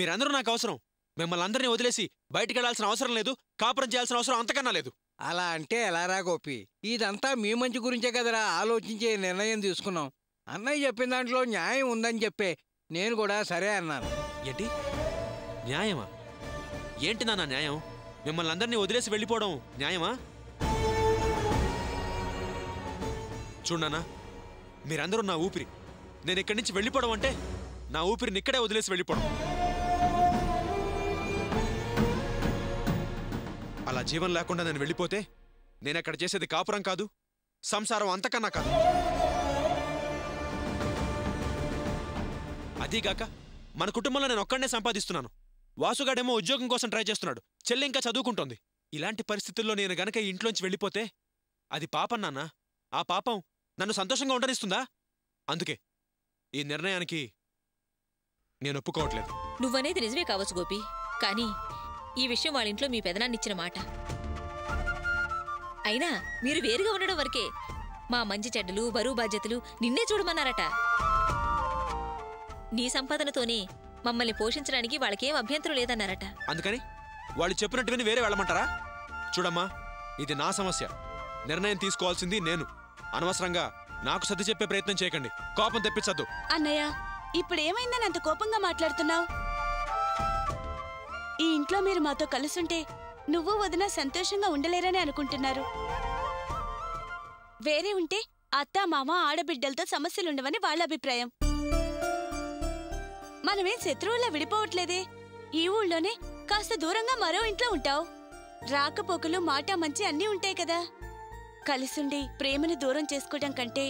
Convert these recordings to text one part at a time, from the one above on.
మీరందరూ నాకు అవసరం. మిమ్మల్ని అందరినీ వదిలేసి బయటికి వెళ్లాల్సిన అవసరం లేదు, కాపురం చేయాల్సిన అవసరం అంతకన్నా లేదు. అలా అంటే ఎలారా గోపి? ఇదంతా మీ మంచి గురించే కదరా ఆలోచించే నిర్ణయం తీసుకున్నాం. అన్నయ్య చెప్పిన దాంట్లో న్యాయం ఉందని చెప్పే నేను కూడా సరే అన్నాను. ఏంటి న్యాయమా? ఏంటి నాన్న న్యాయం? మిమ్మల్ని అందరినీ వదిలేసి వెళ్ళిపోవడం న్యాయమా? చూడన్నా, మీరందరూ నా ఊపిరి. నేను ఇక్కడి నుంచి వెళ్ళిపోవడం అంటే నా ఊపిరిని ఇక్కడే వదిలేసి వెళ్ళిపోవడం. అలా జీవం లేకుండా నేను వెళ్ళిపోతే నేను అక్కడ చేసేది కాపురం కాదు, సంసారం అంతకన్నా కాదు. అదీగాక మన కుటుంబంలో నేను ఒక్కడనే సంపాదిస్తున్నాను. వాసుగాడేమో ఉద్యోగం కోసం ట్రై చేస్తున్నాడు, చెల్లి ఇంకా చదువుకుంటోంది. ఇలాంటి పరిస్థితుల్లో నేను గనక ఈ ఇంట్లోంచి వెళ్ళిపోతే అది పాపం నాన్న. ఆ పాపం నన్ను సంతోషంగా ఉండనిస్తుందా? అందుకే ఈ నిర్ణయానికి నేను ఒప్పుకోవట్లేదు. నువ్వనేది నిజమే కావచ్చు గోపి, కానీ ఈ విషయం వాళ్ళ ఇంట్లో మీ పెదనాన్నిచ్చిన మాట. అయినా మీరు వేరుగా ఉండడం వరకే మా మంచి చెడ్డలు బరువు బాధ్యతలు నిన్నే చూడమన్నారట. నీ సంపాదనతోనే మమ్మల్ని పోషించడానికి వాళ్ళకేం అభ్యంతరం లేదన్నారట. అందుకని వాళ్ళు చెప్పినట్టు విని వేరే వెళ్ళమంటారా? చూడమ్మా, ఇది నా సమస్య. నిర్ణయం తీసుకోవాల్సింది నేను. అనవసరంగా నాకు సర్ది చెప్పే ప్రయత్నం చేయకండి. కోపం తెప్పించద్దు. అన్నయ్య, ఇప్పుడేమైందని అంత కోపంగా మాట్లాడుతున్నావు? ఈ ఇంట్లో మీరు మాతో కలుసుంటే నువ్వు వదిన సంతోషంగా ఉండలేరని అనుకుంటున్నారు. వేరే ఉంటే అత్త మామ ఆడబిడ్డలతో సమస్యలుండవని వాళ్ళ అభిప్రాయం. మనమేం శత్రువులా విడిపోవట్లేదే. ఈ ఊళ్ళోనే కాస్త దూరంగా మరో ఇంట్లో ఉంటావు. రాకపోకలు మాట మంచి అన్నీ ఉంటాయి కదా. కలిసుండి ప్రేమను దూరం చేసుకోవడం కంటే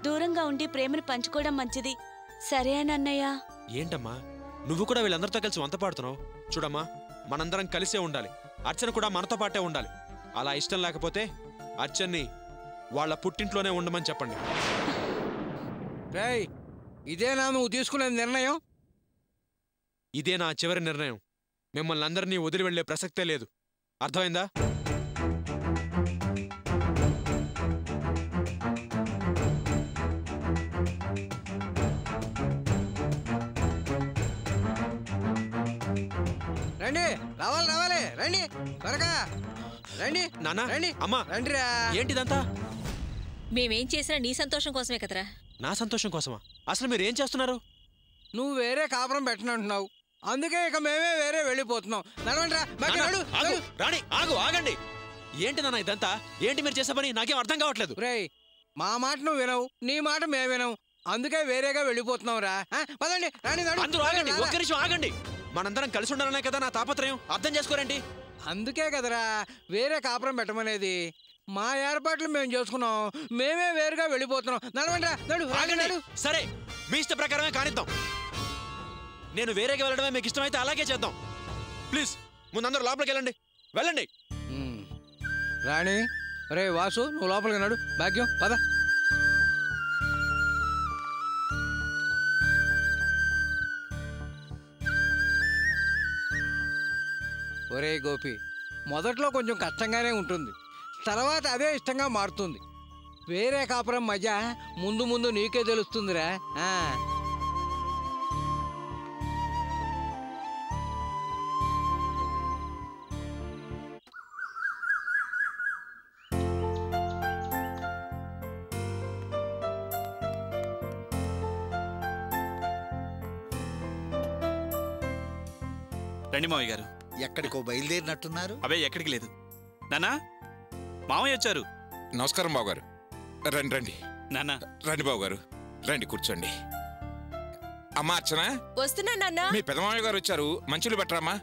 దూరంగా ఉండి ప్రేమను పంచుకోవడం మంచిది. సరే అని అన్నయ్య. ఏంటమ్మా, నువ్వు కూడా వీళ్ళందరితో కలిసి వంత పాడుతున్నావు? చూడమ్మా, మనందరం కలిసే ఉండాలి. అర్చన కూడా మనతో పాటే ఉండాలి. అలా ఇష్టం లేకపోతే అర్చన్ని వాళ్ళ పుట్టింట్లోనే ఉండమని చెప్పండి. ఇదేనా నువ్వు తీసుకునే నిర్ణయం? ఇదే నా చివరి నిర్ణయం. మిమ్మల్ని అందరినీ వదిలి వెళ్లే ప్రసక్తే లేదు. అర్థమైందా? రండి, రావాలి రావాలి, రండి త్వరగా రండి. నాన్న, రండి అమ్మా, రండిరా. ఏంటిదంతా? మేమేం చేసినా నీ సంతోషం కోసమే కదరా. నా సంతోషం కోసమా? అసలు మీరేం చేస్తున్నారు? నువ్వు వేరే కాపురం పెట్టనంటున్నావు, అందుకే ఇక మేమే వేరే వెళ్ళిపోతున్నాం. రాణి, ఆగండి. ఏంటి నాన్న ఇదంతా? ఏంటి మీరు చేసే పని? నాకేం అర్థం కావట్లేదు. రేయ్, మా మాట నువ్వు వినవు, నీ మాట మేము వినవు, అందుకే వేరేగా వెళ్ళిపోతున్నాం రా. పదండి, అందరూ ఆగండి, ఒక్క నిమిషం ఆగండి. మనందరం కలిసి ఉండాలనే కదా నా తాపత్రయం. అర్థం చేసుకోరండి. అందుకే కదరా వేరే కాపురం పెట్టమనేది. మా ఏర్పాట్లు మేము చేసుకున్నాం, మేమే వేరుగా వెళ్ళిపోతున్నాం. ఆగండి. సరే, మీ ఇష్ట ప్రకారమే కానిద్దాం. నేను వేరేగా వెళ్ళడమే మీకు ఇష్టమైతే అలాగే చేద్దాం. ప్లీజ్ ముందందరూ లోపలికి వెళ్ళండి. రాణి, రే వాసు, నువ్వు లోపలికి నడు. భాగ్యం, పద. ఒరే గోపి, మొదట్లో కొంచెం కష్టంగానే ఉంటుంది, తర్వాత అదే ఇష్టంగా మారుతుంది. వేరే కాపురం మజా ముందు ముందు నీకే తెలుస్తుందిరా. రండి మావయ్య గారు. ఎక్కడికో బయలుదేరినట్టున్నారు? అవే ఎక్కడికి లేదు నాన్నా, మావయ్య వచ్చారు. నమస్కారం బావగారు. రండి రండి. నాన్న రండి బావగారు, రండి కూర్చోండి. అమ్మా అర్చన, వస్తున్నా నాన్న. మీ పెదమామయ్య గారు వచ్చారు, మంచులు పెట్టరామా?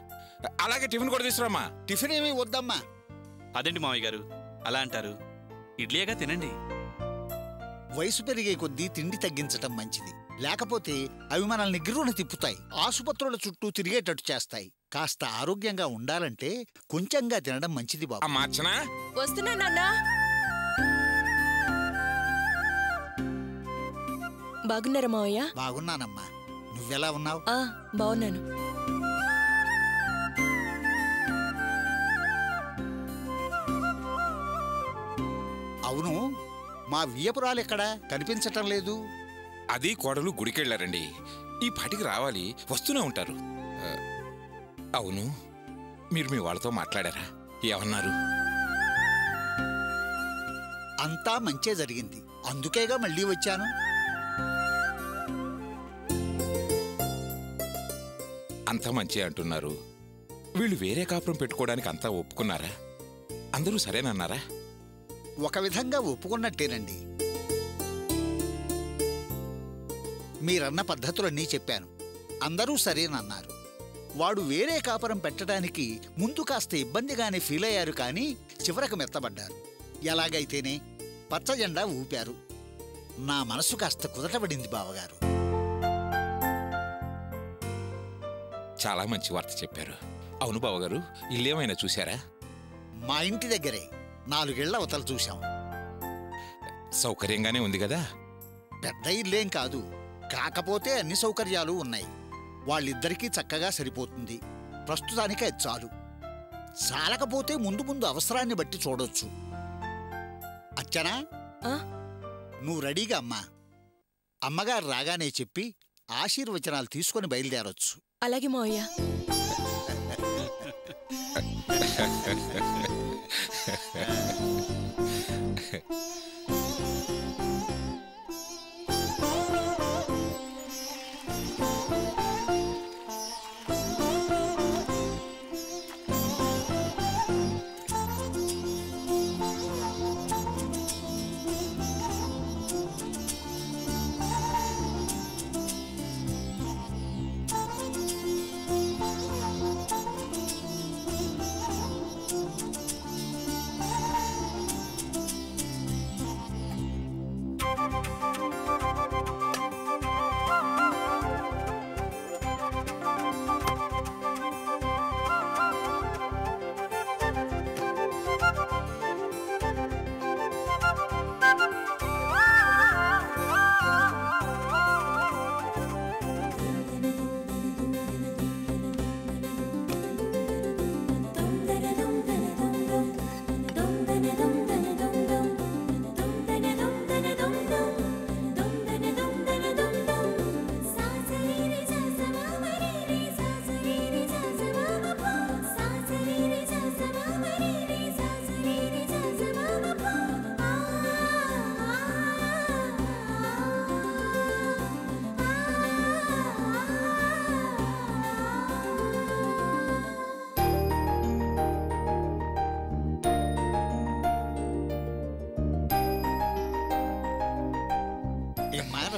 అలాగే టిఫిన్ కూడా తీసుకురామా. టిఫిన్ ఏమీ వద్దమ్మా. అదేంటి మావయ్య గారు అలా అంటారు? ఇడ్లీగా తినండి. వయసు పెరిగే కొద్దీ తిండి తగ్గించటం మంచిది, లేకపోతే అవి మనల్ని గిర్రున తిప్పుతాయి, ఆసుపత్రుల చుట్టూ తిరిగేటట్టు చేస్తాయి. కాస్త ఆరోగ్యంగా ఉండాలంటే కొంచెంగా తినడం మంచిది బాబు. అమ్మా అర్చన, వస్తున్నా నాన్న. బాగున్నారా మావయ్య? బాగున్నానమ్మా, నువ్వెలా ఉన్నావు? బాగున్నాను. అవును, మా వియ్యపురాలెక్కడా కనిపించటం లేదు? అది కోడలు గుడికెళ్ళారండి. ఈ పాటికి రావాలి, వస్తూనే ఉంటారు. అవును, మీరు మీ వాళ్ళతో మాట్లాడారా? ఏమన్నారు? అంతా మంచే జరిగింది, అందుకేగా మళ్ళీ వచ్చాను. అంతా మంచి అంటున్నారు. వీళ్ళు వేరే కాపురం పెట్టుకోవడానికి అంతా ఒప్పుకున్నారా? అందరూ సరేనన్నారా? ఒక విధంగా ఒప్పుకున్నట్టేనండి. మీరన్న పద్ధతులన్నీ చెప్పాను, అందరూ సరేనన్నారు. వాడు వేరే కాపురం పెట్టడానికి ముందు కాస్త ఇబ్బందిగానే ఫీల్ అయ్యారు, కానీ చివరకు మెత్తబడ్డారు. ఎలాగైతేనే పచ్చజెండా ఊపారు. నా మనసు కాస్త కుదటపడింది బావగారు. చాలా మంచి వార్త చెప్పారు. అవును బావగారు, ఇల్లేమైనా చూశారా? మా ఇంటి దగ్గరే 4 ఏళ్ల అవతల చూశాం. సౌకర్యంగానే ఉంది కదా? పెద్ద ఇల్లేం కాదు, కాకపోతే అన్ని సౌకర్యాలు ఉన్నాయి. వాళ్ళిద్దరికీ చక్కగా సరిపోతుంది. ప్రస్తుతానికి అది చాలు. చాలకపోతే ముందు ముందు అవసరాన్ని బట్టి చూడొచ్చు. అచ్చనా, నువ్వు రెడీగా అమ్మా. అమ్మగారు రాగానే చెప్పి ఆశీర్వచనాలు తీసుకొని బయలుదేరొచ్చు. అలాగే మావయ్య.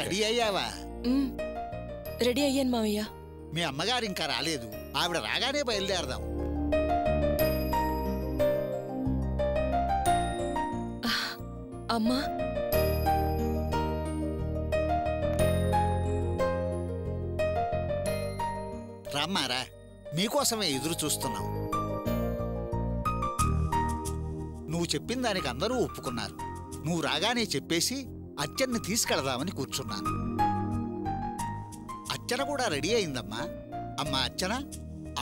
రెడీ అయ్యావా? రెడీ అయ్యాను మావయ్య. మీ అమ్మగారు ఇంకా రాలేదు, ఆవిడ రాగానే బయలుదేరదాం. అమ్మా, రమ్మారా, మీకోసమే ఎదురు చూస్తున్నాం. నువ్వు చెప్పిన దానికి అందరూ ఒప్పుకున్నారు. నువ్వు రాగానే చెప్పేసి అచ్చన్ని తీసుకెళదామని కూర్చున్నాను. అచ్చన కూడా రెడీ అయిందమ్మా. అమ్మా అచ్చన,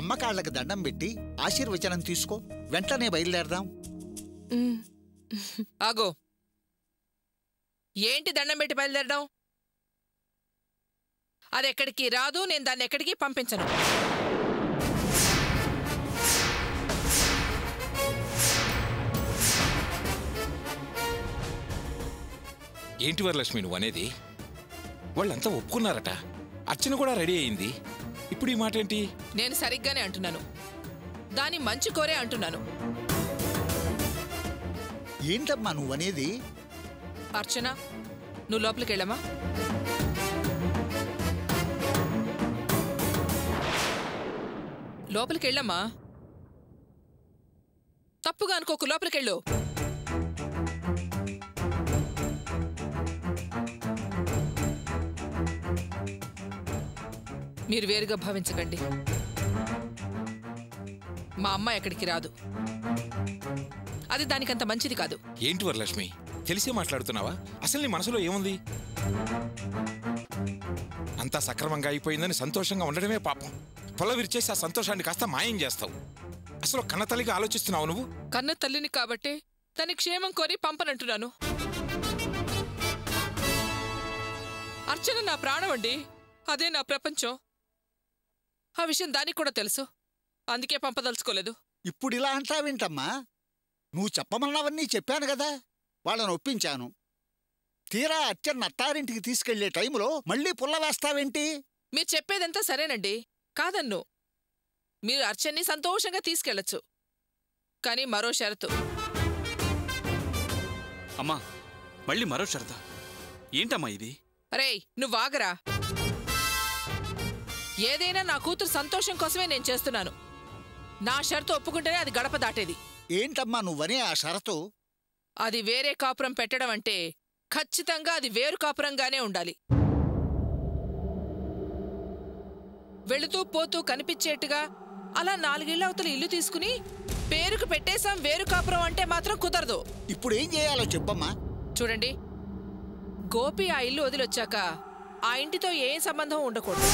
అమ్మ కాళ్ళకి దండం పెట్టి ఆశీర్వచనం తీసుకో, వెంటనే బయలుదేరదాం. ఆగో, ఏంటి దండం పెట్టి బయలుదేరడం? అదెక్కడికి రాదు, నేను దాన్ని ఎక్కడికి పంపించను. ఏంటి వరలక్ష్మి నువ్వు అనేది? వాళ్ళంతా ఒప్పుకున్నారట, అర్చన కూడా రెడీ అయింది. ఇప్పుడు ఈ మాట ఏంటి? నేను సరిగ్గానే అంటున్నాను, దాని మంచి కోరే అంటున్నాను. ఏంటమ్మా నువ్వనేది? అర్చన, నువ్వు లోపలికి వెళ్ళమ్మా. లోపలికి వెళ్ళమ్మా. తప్పుగా అనుకోకు, లోపలికెళ్ళు. మీరు వేరుగా భావించకండి. మా అమ్మ ఎక్కడికి రాదు, అది దానికంత మంచిది కాదు. ఏంటి వరలక్ష్మి, తెలిసే మాట్లాడుతున్నావా? అసలు నీ మనసులో ఏముంది? అంతా సక్రమంగా అయిపోయిందని సంతోషంగా ఉండడమే పాపం. పొల విరిచేసి ఆ సంతోషాన్ని కాస్త మాయం చేస్తావు. అసలు కన్న తల్లిగా ఆలోచిస్తున్నావు నువ్వు? కన్న తల్లిని కాబట్టి తన క్షేమం కోరి పంపనంటున్నాను. అర్చన నా ప్రాణం అండి, అదే నా ప్రపంచం. ఆ విషయం దానికి కూడా తెలుసు. అందుకే పంపదలుచుకోలేదు. ఇప్పుడు ఇలా అంటావేంటమ్మా? నువ్వు చెప్పమన్నవన్నీ చెప్పాను కదా, వాళ్ళని ఒప్పించాను. తీరా అచ్చన్న అత్తారింటికి తీసుకెళ్లే టైంలో మళ్ళీ పుల్ల వేస్తావేంటి? మీరు చెప్పేదంతా సరేనండి, కాదన్ను. మీరు అర్చన్ని సంతోషంగా తీసుకెళ్లొచ్చు, కానీ మరో షరతు. అమ్మా, మళ్ళీ మరో షరతా? ఏంటమ్మా ఇది? రేయ్, నువ్వాగరా. ఏదైనా నా కూతురు సంతోషం కోసమే నేను చేస్తున్నాను. నా షరతు ఒప్పుకుంటేనే అది గడప దాటేది. ఏంటమ్మా నువ్వనే ఆ షరతు? అది వేరే కాపురం పెట్టడం అంటే ఖచ్చితంగా అది వేరు కాపురంగానే ఉండాలి. వెళుతూ పోతూ కనిపించేట్టుగా అలా 4 ఇళ్ల అవతల ఇల్లు తీసుకుని పేరుకు పెట్టేశాం వేరు కాపురం అంటే మాత్రం కుదరదు. ఇప్పుడు ఏం చేయాలో చెప్పమ్మా. చూడండి, గోపి ఆ ఇల్లు వదిలొచ్చాక ఆ ఇంటితో ఏం సంబంధం ఉండకూడదు.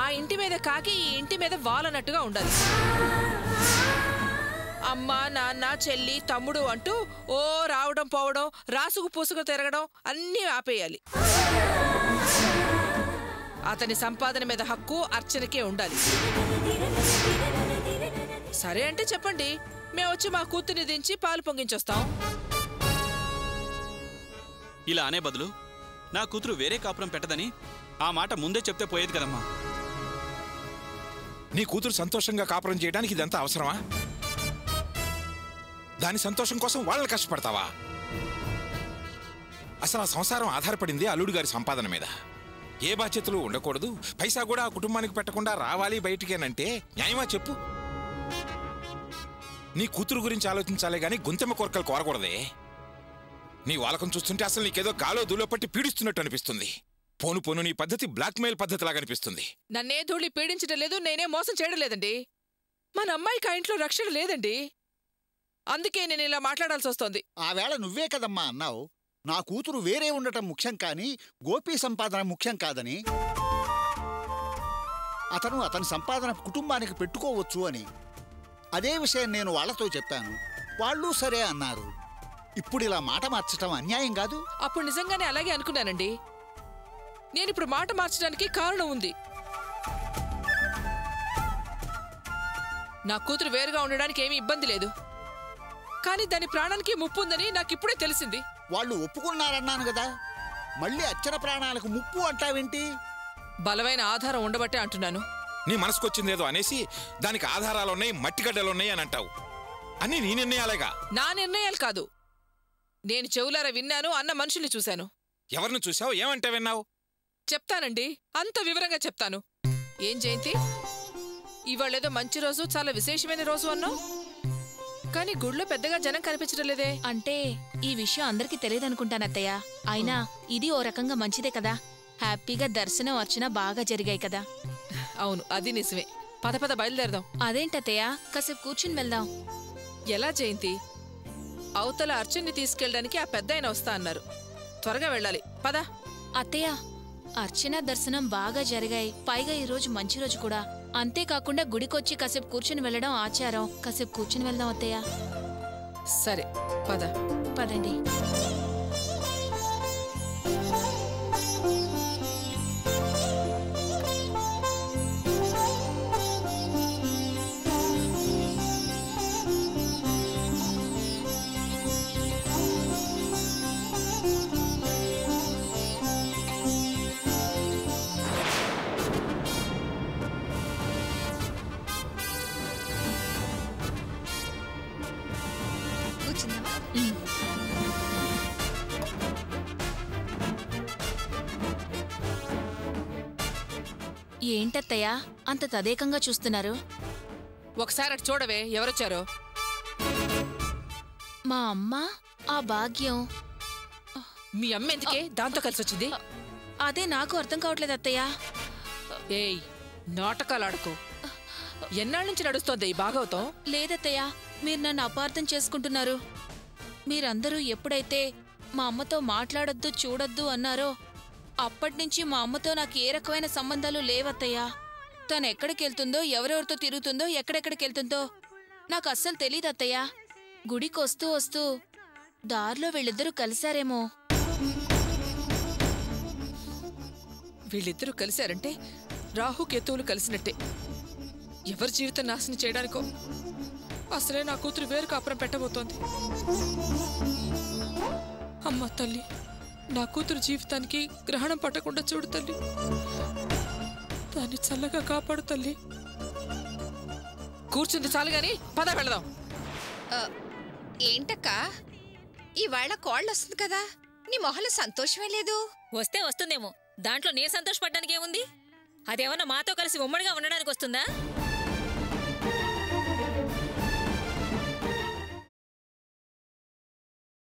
ఆ ఇంటి మీద కాకి ఈ ఇంటి మీద వాలనట్టుగా ఉండాలి. అమ్మ, నాన్న, చెల్లి, తమ్ముడు అంటూ ఓ రావడం పోవడం, రాసుకు పూసుకు తిరగడం అన్నీ ఆపేయాలి. అతని సంపాదన మీద హక్కు అర్చనకే ఉండాలి. సరే అంటే చెప్పండి, మేము వచ్చి మా కూతుర్ని దించి పాలు పొంగించొస్తాం. ఇలా అనే బదులు నా కూతురు వేరే కాపురం పెట్టదని ఆ మాట ముందే చెప్తే పోయేది కదమ్మా. నీ కూతురు సంతోషంగా కాపురం చేయడానికి ఇదంతా అవసరమా? దాని సంతోషం కోసం వాళ్ళని కష్టపడతావా? అసలు ఆ సంసారం ఆధారపడింది అల్లుడు గారి సంపాదన మీద. ఏ బాధ్యతలు ఉండకూడదు, పైసా కూడా ఆ కుటుంబానికి పెట్టకుండా రావాలి బయటికేనంటే న్యాయమా చెప్పు? నీ కూతురు గురించి ఆలోచించాలే గాని గుంతెమ్మ కోరికలు కోరకూడదే. నీ వాలకం చూస్తుంటే అసలు నీకేదో గాలో దూలో పట్టి పీడిస్తున్నట్టు అనిపిస్తుంది. పోను పోను నీ పద్ధతి బ్లాక్మెయిల్ పద్ధతిలాగా అనిపిస్తుంది. నన్నే ధూళి పీడించడం లేదు, నేనే మోసం చేయడం లేదండి. మన అమ్మాయికి ఆ ఇంట్లో రక్షణ లేదండి, అందుకే నేను ఇలా మాట్లాడాల్సి వస్తోంది. ఆ వేళ నువ్వే కదమ్మా అన్నావు, నా కూతురు వేరే ఉండటం ముఖ్యం కానీ గోపి సంపాదన ముఖ్యం కాదని. అతని సంపాదన కుటుంబానికి పెట్టుకోవచ్చు అని. అదే విషయం నేను వాళ్లతో చెప్పాను, వాళ్ళు సరే అన్నారు. ఇప్పుడు ఇలా మాట మార్చటం అన్యాయం కాదు? అప్పుడు నిజంగానే అలాగే అనుకున్నానండి. నేనిప్పుడు మాట మార్చడానికి కారణం ఉంది. నా కూతురు వేరుగా ఉండడానికి ఏమీ ఇబ్బంది లేదు, కానీ దాని ప్రాణానికి ముప్పు ఉందని నాకిప్పుడే తెలిసింది. వాళ్ళు ఒప్పుకున్నారన్నాను కదా, మళ్ళీ అర్చన ప్రాణాలకు ముప్పు అంటావేంటి? బలమైన ఆధారం ఉండబట్టే అంటున్నాను. నీ మనసుకొచ్చిందేదో అనేసి దానికి ఆధారాలున్నాయి, మట్టిగడ్డలున్నాయి అని అంటావు. అని నీ నిర్ణయాలేగా? నా నిర్ణయాలు కాదు, నేను చెవులారా విన్నాను, అన్న మనుషుల్ని చూశాను. ఎవరిని చూసావు, ఏమంటే విన్నావు? చెప్తానండి, అంత వివరంగా చెప్తాను. ఏం జయంతి, ఇవాళేదో మంచి రోజు, చాలా విశేషమైన రోజు అన్నావు, కానీ గుడిలో పెద్దగా జనం కనిపించడం లేదే. అంటే ఈ విషయం అందరికీ తెలియదనుకుంటానత్తయ్య. అయినా ఇది ఓ రకంగా మంచిదే కదా, హ్యాపీగా దర్శనం అర్చన బాగా జరిగాయి కదా. అవును, అది నిజమే. పద పద బయలుదేరదాం. అదేంటత్తయ్య, కాసేపు కూర్చుని వెళ్దాం. ఎలా జయంతి, అవతల అర్చన్ని తీసుకెళ్ళడానికి ఆ పెద్దాయన వస్తా అన్నారు, త్వరగా వెళ్ళాలి, పద. అత్తయ్య, అర్చన దర్శనం బాగా జరిగాయి, పైగా ఈ రోజు మంచి రోజు కూడా. అంతేకాకుండా గుడికొచ్చి కాసేపు కూర్చుని వెళ్ళడం ఆచారం. కాసేపు కూర్చుని వెళ్దాం అత్తయ్య. సరే పద. పదండి. ఏంటత్తయ్యా అంత తదేకంగా చూస్తున్నారు? ఒకసారి అటు చూడవే, ఎవరొచ్చారో. మా అమ్మ, ఆ భాగ్యం. మీ అమ్మ ఎందుకే దాంతో కలిసి వచ్చింది? అదే నాకు అర్థం కావట్లేదు అత్తయ్యా. ఏయ్, నాటకాలాడుకో. ఎన్నాళ్ళ నుంచి నడుస్తోంది ఈ భాగవతం? లేదత్తయ్యా, మీరు నన్ను అపార్థం చేసుకుంటున్నారు. మీరందరూ ఎప్పుడైతే మా అమ్మతో మాట్లాడొద్దు, చూడొద్దు అన్నారో అప్పటినుంచి మా అమ్మతో నాకు ఏ రకమైన సంబంధాలు లేవత్తయ్యా. తను ఎక్కడికెళ్తుందో, ఎవరెవరితో తిరుగుతుందో, ఎక్కడెక్కడికెళ్తుందో నాకు అస్సలు తెలీదత్తయ్యా. గుడికి వస్తూ వస్తూ దారిలో వీళ్ళిద్దరూ కలిశారేమో. వీళ్ళిద్దరూ కలిశారంటే రాహు కేతువులు కలిసినట్టే. ఎవరి జీవితం నాశనం చేయడానికో అసలే నా కూతురు వేరు కాపురం పెట్టబోతోంది. అమ్మ తల్లి, నా కూతురు జీవితానికి గ్రహణం పట్టకుండా చూడు తల్లి. దాన్ని చల్లగా కాపాడు తల్లి. కూర్చుంది చాలు గాని పద వెళదాం. ఏంటక్క ఇవాళ కోళ్ళు వస్తుంది కదా, నీ మొహంలో సంతోషమే లేదు. వస్తే వస్తుందేమో, దాంట్లో నేను సంతోషపడ్డానికి ఏముంది? అదేమన్నా మాతో కలిసి ఉమ్మడిగా ఉండడానికి వస్తుందా?